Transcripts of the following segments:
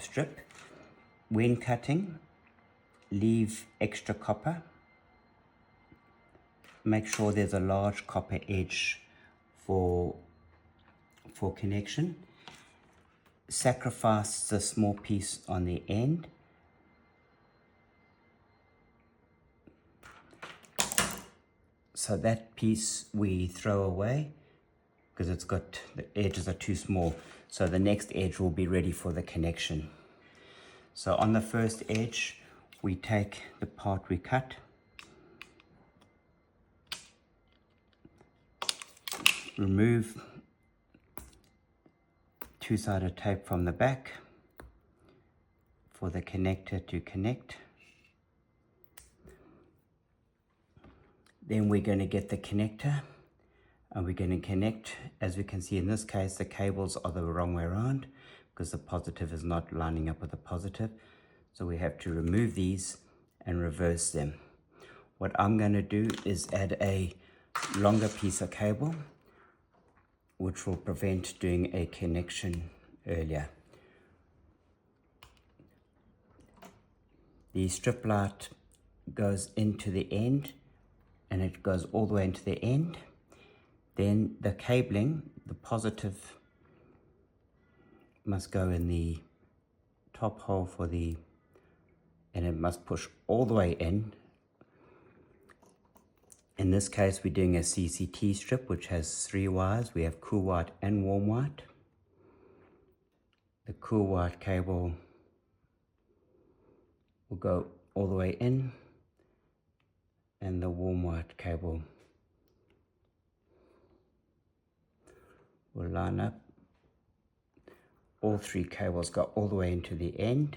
strip. When cutting, leave extra copper. Make sure there's a large copper edge for connection. Sacrifice the small piece on the end. So that piece we throw away because it's got, the edges are too small. So the next edge will be ready for the connection. So on the first edge, we take the part we cut, remove two-sided tape from the back for the connector to connect. Then we're going to get the connector and we're going to connect. As we can see in this case, the cables are the wrong way around because the positive is not lining up with the positive. So we have to remove these and reverse them. What I'm going to do is add a longer piece of cable, which will prevent doing a connection earlier. The strip light goes into the end and it goes all the way into the end. Then the cabling, the positive must go in the top hole for the, and it must push all the way in. In this case, we're doing a CCT strip, which has 3 wires. We have cool white and warm white. The cool white cable will go all the way in, and the warm white cable will line up. All 3 cables go all the way into the end.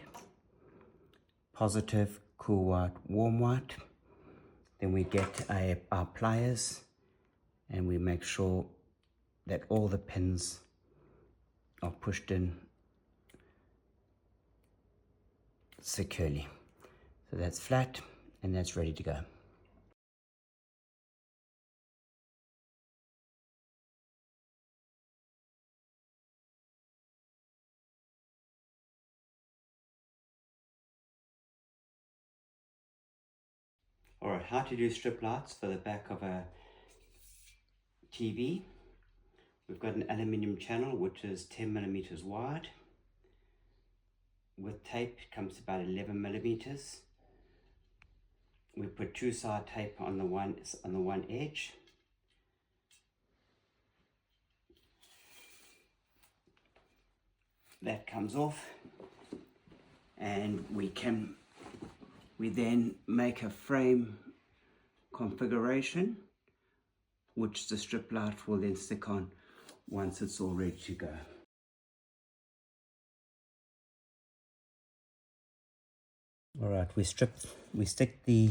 Positive, cool white, warm white. Then we get our pliers and we make sure that all the pins are pushed in securely. So that's flat and that's ready to go. Alright, how to do strip lights for the back of a TV. We've got an aluminium channel which is 10 millimeters wide. With tape it comes to about 11 millimeters. We put 2-side tape on the one edge. That comes off, and we then make a frame configuration which the strip light will then stick on once it's all ready to go. Alright, we stick the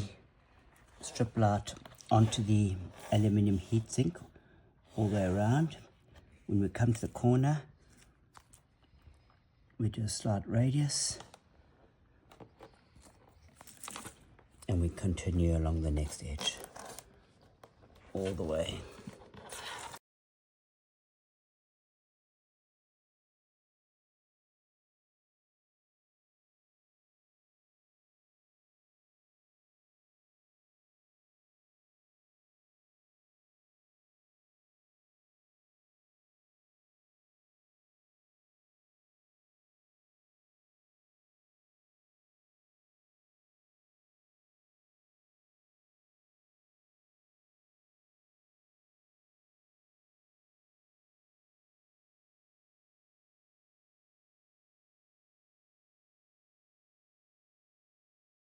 strip light onto the aluminium heatsink all the way around. When we come to the corner, we do a slight radius and we continue along the next edge all the way.